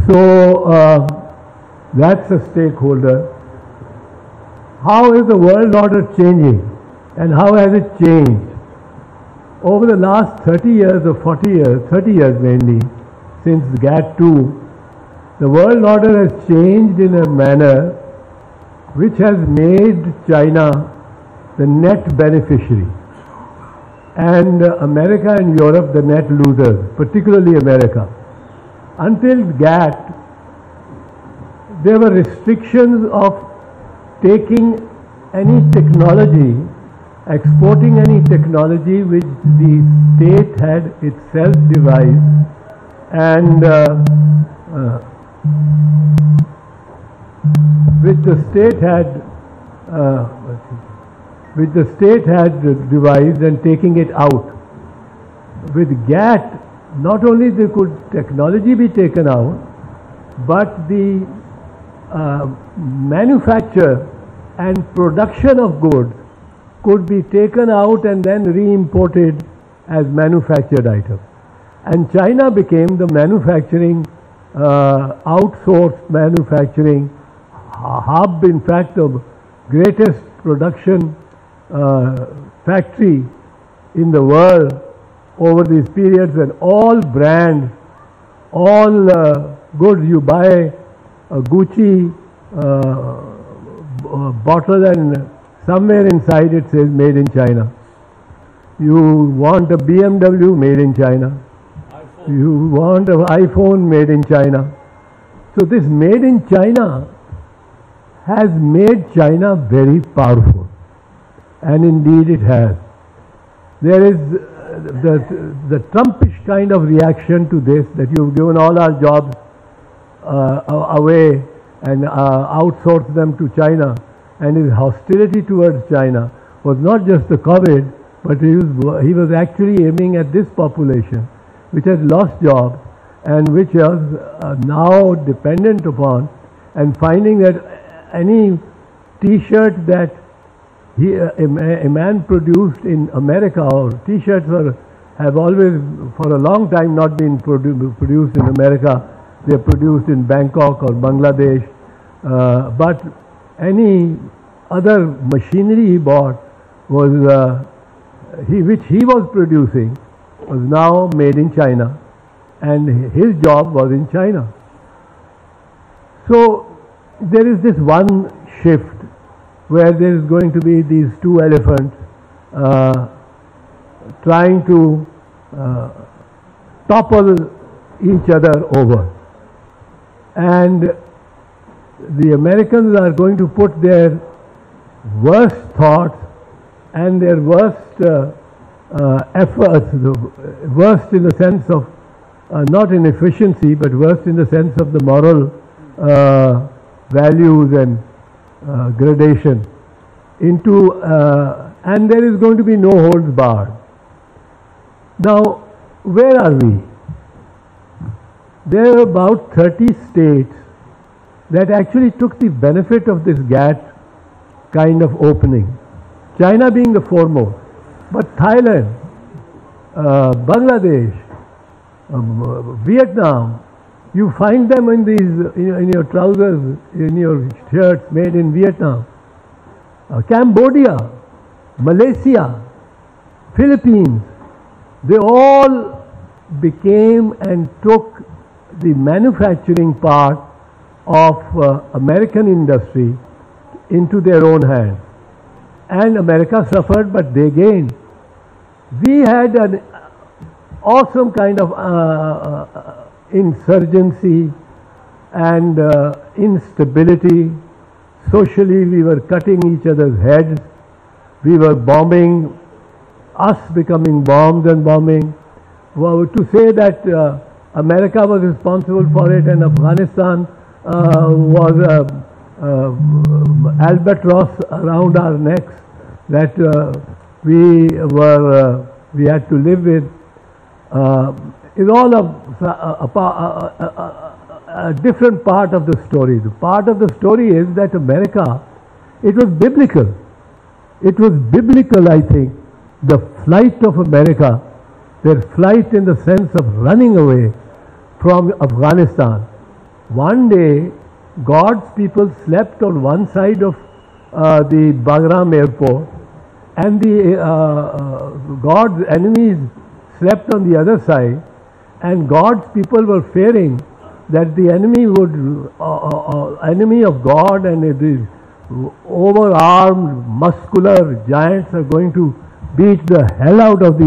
So that's a stakeholder. How is the world order changing, and how has it changed? Over the last 30 years or 40 years, 30 years mainly, since GATT2, the world order has changed in a manner which has made China the net beneficiary and America and Europe the net losers, particularly America. Until GATT, there were restrictions of taking any technology, exporting any technology which the state had itself devised and which the state had devised, and taking it out. With GATT, not only could technology be taken out, but the manufacture and production of goods could be taken out and then re-imported as manufactured items. And China became the manufacturing, outsourced manufacturing hub, in fact, the greatest production factory in the world over these periods, and all brands, all goods you buy, a Gucci bottle and somewhere inside it says made in China. You want a BMW, made in China. You want an iPhone, made in China. So this made in China has made China very powerful, and indeed it has. There is the Trumpish kind of reaction to this, that you've given all our jobs away and outsourced them to China, and his hostility towards China was not just the COVID, but he was actually aiming at this population which has lost jobs and which is now dependent upon, and finding that any T-shirt that a man produced in America, or T-shirts have always for a long time not been produced in America. They are produced in Bangkok or Bangladesh, but any other machinery he bought was which he was producing was now made in China, and his job was in China. So there is this one shift where there is going to be these two elephants trying to topple each other over, and the Americans are going to put their worst thoughts and their worst efforts, worst in the sense of not in efficiency, but worst in the sense of the moral values and gradation into, and there is going to be no holds barred. Now, where are we? There are about 30 states that actually took the benefit of this GATT kind of opening, China being the foremost, but Thailand, Bangladesh, Vietnam, you find them in these, in your trousers, in your shirts made in Vietnam. Cambodia, Malaysia, Philippines, they all became and took the manufacturing part of American industry into their own hands. And America suffered, but they gained. We had an awesome kind of insurgency and instability. Socially, we were cutting each other's heads. We were bombing, us becoming bombed and bombing. Well, to say that America was responsible for it and Afghanistan was albatross around our necks that we had to live with, is all a different part of the story. The part of the story is that America, it was biblical. It was biblical, I think, the flight of America, their flight in the sense of running away from Afghanistan One day, God's people slept on one side of the Bagram airport, and the God's enemies slept on the other side, and God's people were fearing that the enemy of God and these overarmed, muscular giants are going to beat the hell out of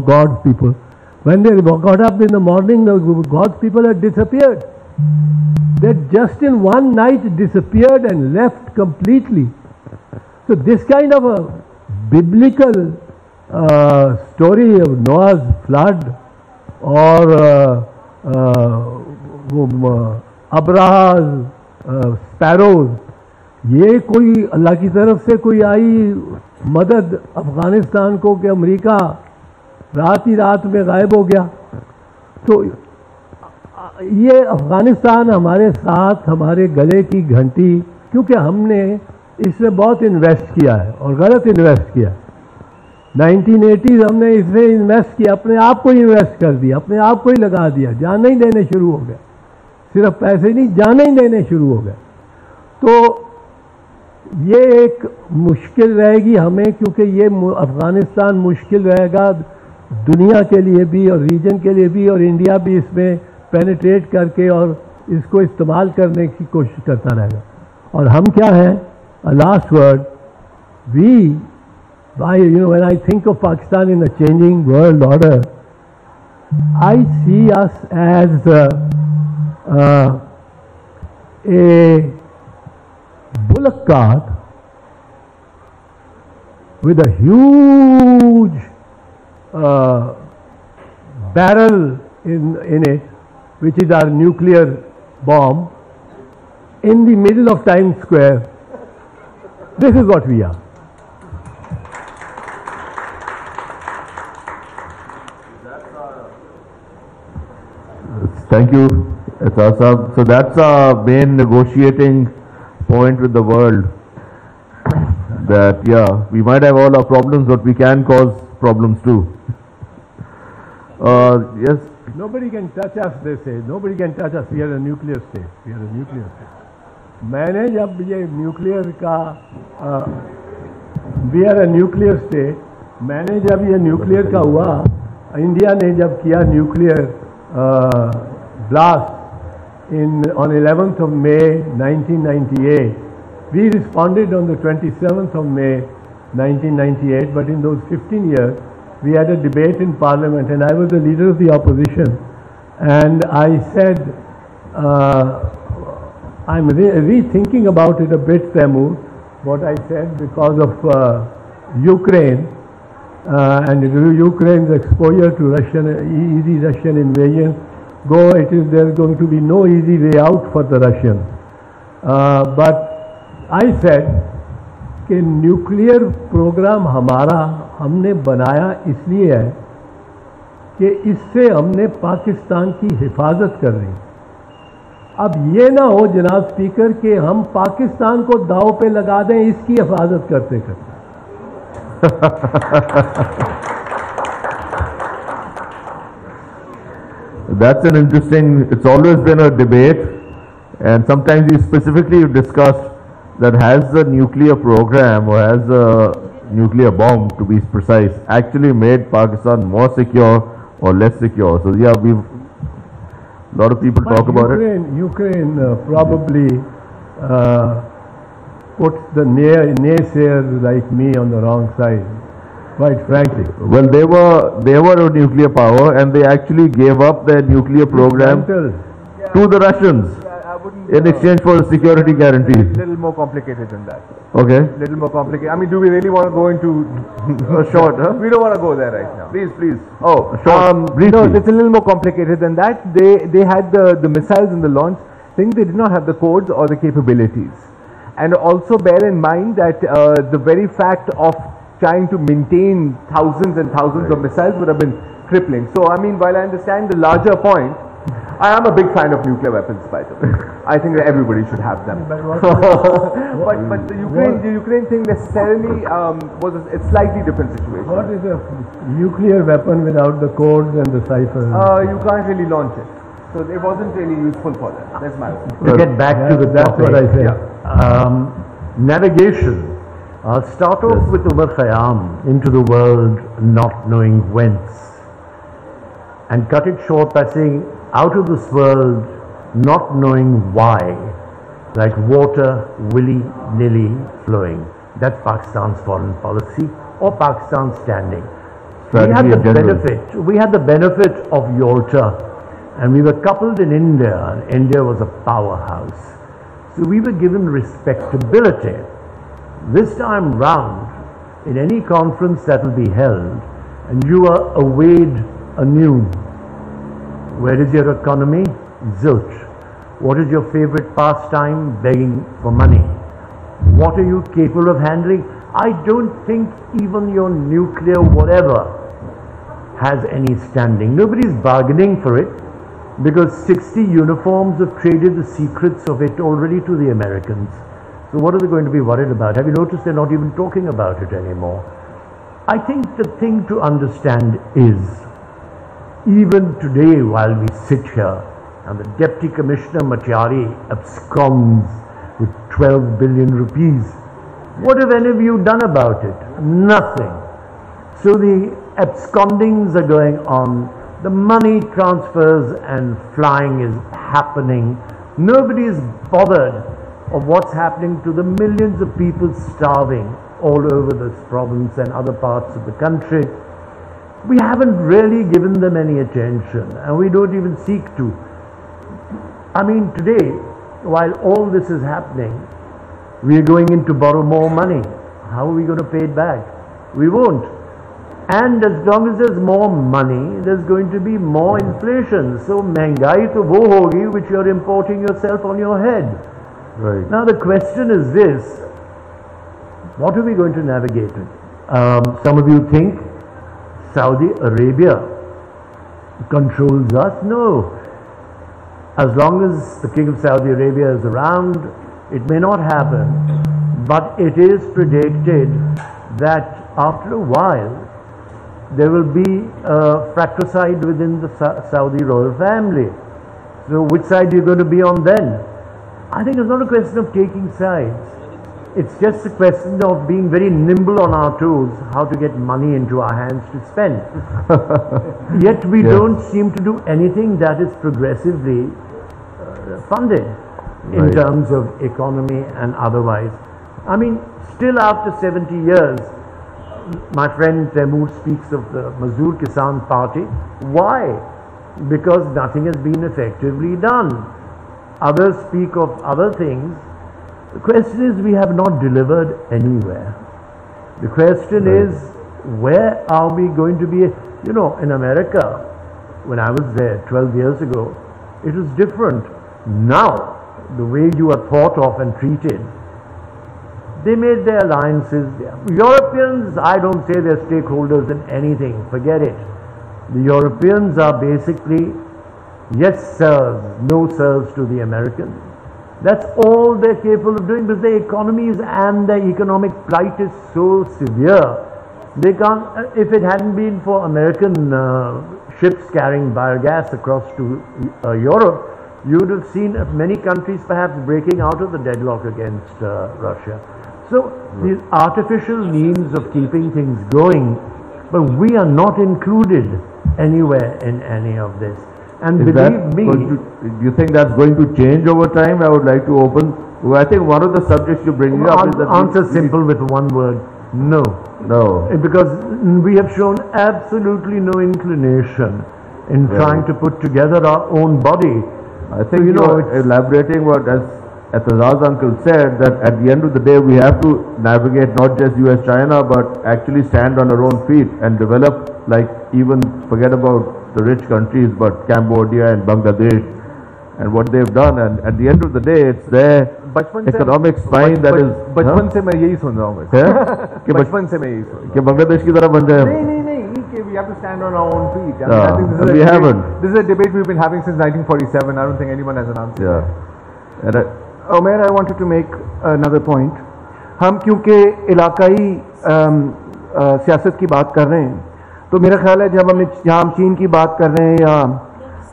God's people. When they got up in the morning, God's people had disappeared. They just in one night disappeared and left completely. So this kind of a biblical story of Noah's flood or Abraha's sparrows, ये कोई अल्लाह की तरफ से कोई आई मदद अफगानिस्तान को कि America रात ही रात में गायब हो गया? तो ये अफगानिस्तान हमारे साथ, हमारे गले की घंटी, क्योंकि हमने इसमें बहुत इन्वेस्ट किया है और गलत इन्वेस्ट किया। 1980s हमने इसमें इन्वेस्ट किया, अपने आप को इन्वेस्ट कर दिया, अपने आप को ही लगा दिया, जान नहीं देने शुरू हो गए, सिर्फ पैसे नहीं जान नहीं देने शुरू हो गए। तो ये एक मुश्किल रहेगी हमें, क्योंकि ये अफगानिस्तान मुश्किल रहेगा दुनिया के लिए भी और रीजन के लिए भी, और इंडिया भी इसमें पेनिट्रेट करके और इसको इस्तेमाल करने की कोशिश करता रहेगा। और हम क्या हैं? Last word, we when I think of Pakistan in a changing world order, I see us as a bullock cart with a huge barrel in it, which is our nuclear bomb, in the middle of Times Square. This is what we are. Thank you, E'tizaz. So that's our main negotiating point with the world. That we might have all our problems, but we can cause problems too. Yes. Nobody can touch us, they say. Nobody can touch us. We are a nuclear state. We are a nuclear state. मैंने जब ये nuclear का we are a nuclear state, मैंने जब ये nuclear का हुआ, India ने जब किया nuclear blast on 11th of May 1998, we responded on the 27th of May 1998, but in those 15 years we had a debate in Parliament, and I was the leader of the opposition, and I said, I'm rethinking about it a bit, Taimur, what I said, because of Ukraine and Ukraine's exposure to easy Russian invasion. There's going to be no easy way out for the Russians. But I said कि nuclear programme हमने बनाया इसलिए है कि इससे हमने पाकिस्तान की हिफाजत कर रही। अब ये ना हो जनाब स्पीकर कि हम पाकिस्तान को दाव पे लगा दें इसकी हिफाजत करते करते। That's an interesting, it's always been a debate, and sometimes you specifically discussed that has the nuclear program or has a nuclear bomb, to be precise, actually made Pakistan more secure or less secure. So a lot of people talk about it. Ukraine probably puts the naysayers like me on the wrong side, quite frankly. Well, they were a nuclear power, and they actually gave up their nuclear program to the Russians in exchange for a security guarantee. A little more complicated than that. Okay. A little more complicated. I mean, do we really want to go into short? Huh? We don't want to go there right now. Please, please. Oh, short. No, it's a little more complicated than that. They had the missiles in the launch thing. They did not have the codes or the capabilities. And also bear in mind that the very fact of trying to maintain thousands and thousands of missiles would have been crippling. So, I mean, while I understand the larger point, I am a big fan of nuclear weapons, by the way. I think that everybody should have them. But the Ukraine thing necessarily was a slightly different situation. What is a nuclear weapon without the codes and the ciphers? You can't really launch it. So it wasn't really useful for them. That's my opinion. To get back to the that's topic, what I say. navigation. I'll start off with Umar Khayyam, into the world not knowing whence, and cut it short by saying out of this world not knowing why, like water willy-nilly flowing. That's Pakistan's foreign policy or Pakistan's standing. We had the benefit of Yalta, and we were coupled in India, and India was a powerhouse. So we were given respectability. This time round, in any conference that will be held, and you are awed anew, where is your economy? Zilch. What is your favorite pastime? Begging for money. What are you capable of handling? I don't think even your nuclear whatever has any standing. Nobody's bargaining for it, because 60 uniforms have traded the secrets of it already to the Americans. So what are they going to be worried about? Have you noticed they're not even talking about it anymore? I think the thing to understand is, even today while we sit here and the Deputy Commissioner Matiari absconds with 12 billion rupees, what have any of you done about it? Nothing. So the abscondings are going on, the money transfers and flying is happening. Nobody is bothered of what's happening to the millions of people starving all over this province and other parts of the country. We haven't really given them any attention, and we don't even seek to. I mean, today, while all this is happening, we are going in to borrow more money. How are we going to pay it back? We won't. And as long as there's more money, there's going to be more inflation. So महंगाई तो वो होगी which you're importing yourself on your head. Right. Now the question is this: what are we going to navigate with? Some of you think Saudi Arabia controls us. No. As long as the King of Saudi Arabia is around, it may not happen. But it is predicted that after a while, there will be fratricide within the Saudi royal family. So which side are you going to be on then? I think it's not a question of taking sides. It's just a question of being very nimble on our toes, how to get money into our hands to spend. Yet we don't seem to do anything that is progressively funded in terms of economy and otherwise. I mean, still after 70 years, my friend Taimur speaks of the Mazdoor Kisan Party. Why? Because nothing has been effectively done. Others speak of other things. The question is, we have not delivered anywhere. The question is, where are we going to be? You know, in America, when I was there 12 years ago, it was different. Now, the way you are thought of and treated, they made their alliances. Europeans, I don't say they're stakeholders in anything, forget it. The Europeans are basically yes sirs, no sirs to the Americans. That's all they're capable of doing, because their economies and their economic plight is so severe. They can't, if it hadn't been for American ships carrying biogas across to Europe, you would have seen many countries perhaps breaking out of the deadlock against Russia. So these artificial means of keeping things going, but we are not included anywhere in any of this. And believe me, do you think that's going to change over time? I would like to open. I think one of the subjects you bring up is that answer simple with one word: no. No. Because we have shown absolutely no inclination in trying to put together our own body. I think, you know, elaborating what as E'tizaz uncle said, that at the end of the day we have to navigate not just US-China, but actually stand on our own feet and develop, like, even forget about the rich countries, but Cambodia and Bangladesh and what they've done, and at the end of the day it's their economic spine that is. बचपन से मैं यही सुन रहा हूँ बचपन से मैं यही सुन रहा हूँ कि बांग्लादेश की तरह बन जाए. नहीं, we have to stand on our own feet. I mean, we haven't. This is a debate we've been having since 1947. I don't think anyone has an answer. Yeah. And Omer, I wanted to make another point. हम क्योंकि इलाकाई सियासत की बात कर रहे हैं, तो मेरा ख्याल है जब हम चीन की बात कर रहे हैं या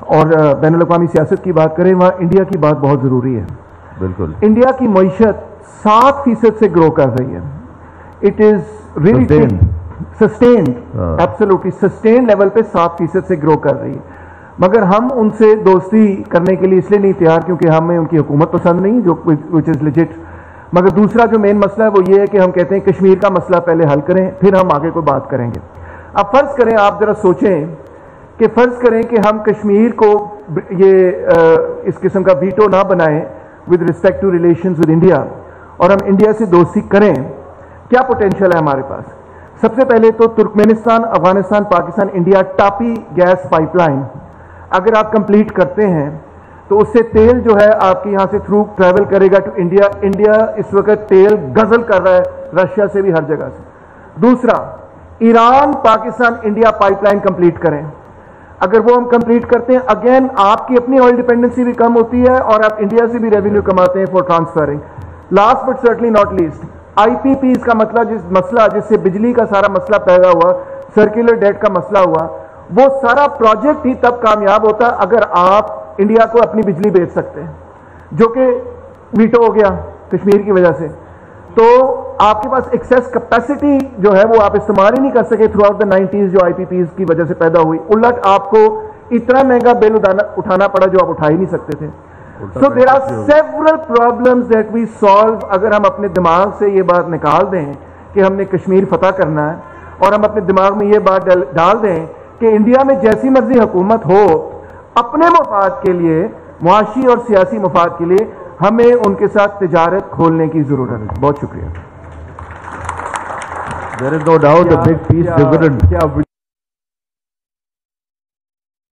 اور بین الاقوامی سیاست کی بات کریں وہاں انڈیا کی بات بہت ضروری ہے. بالکل. انڈیا کی معیشت 7% سے گرو کر رہی ہے. It is really sustained, absolutely sustained level پہ 7% سے گرو کر رہی ہے. مگر ہم ان سے دوستی کرنے کے لیے اس لیے نہیں تیار کیونکہ ہمیں ان کی حکومت پسند نہیں, جو وچ از لیجٹ. مگر دوسرا جو مین مسئلہ ہے وہ یہ ہے کہ ہم کہتے ہیں کشمیر کا مسئلہ پہلے حل کریں پھر ہم آگے کوئی بات کریں گے. اب فرض کریں, آپ ذرا سوچیں کہ فرض کریں کہ ہم کشمیر کو یہ اس قسم کا ویٹو نہ بنائیں with respect to relations with India, اور ہم انڈیا سے دوستی کریں, کیا پوٹینشیل ہے ہمارے پاس؟ سب سے پہلے تو Turkmenistan, Afghanistan, Pakistan, India TAPI gas pipeline اگر آپ کمپلیٹ کرتے ہیں تو اس سے تیل جو ہے آپ کے یہاں سے تھرو ٹریول کرے گا ٹو انڈیا. انڈیا اس وقت تیل گزل کر رہا ہے رشیا سے بھی, ہر جگہ سے. دوسرا, Iran Pakistan India pipe line complete کریں. اگر وہ ہم کمپلیٹ کرتے ہیں, اگین آپ کی اپنی آئل ڈیپینڈنسی بھی کم ہوتی ہے اور آپ انڈیا سے بھی ریونیو کماتے ہیں for transferring. Last but certainly not least, I P Ps کا مسئلہ جس سے بجلی کا سارا مسئلہ پیدا ہوا, سرکولر ڈیٹ کا مسئلہ ہوا, وہ سارا پروجیکٹ ہی تب کامیاب ہوتا اگر آپ انڈیا کو اپنی بجلی بیچ سکتے ہیں, جو کہ ویٹو ہو گیا کشمیر کی وجہ سے. تو آپ کے پاس ایکسیس کیپیسٹی جو ہے وہ آپ استعمال ہی نہیں کر سکے تھرو آؤٹ دا 90s جو آئی پی پیز کی وجہ سے پیدا ہوئی. الٹ آپ کو اتنا مہنگا بل اٹھانا پڑا جو آپ اٹھا ہی نہیں سکتے تھے. So there are several problems that we solve. اگر ہم اپنے دماغ سے یہ بات نکال دیں کہ ہم نے کشمیر فتح کرنا ہے, اور ہم اپنے دماغ میں یہ بات ڈال دیں کہ انڈیا میں جیسی مرضی حکومت ہو, اپنے مفاد کے لیے, معاشی اور سیاسی مفاد کے لیے ہمیں ان کے ساتھ تجارت کھولنے کی ضرورت ہے. بہت شکریہ. There is no doubt a big peace dividend. کیا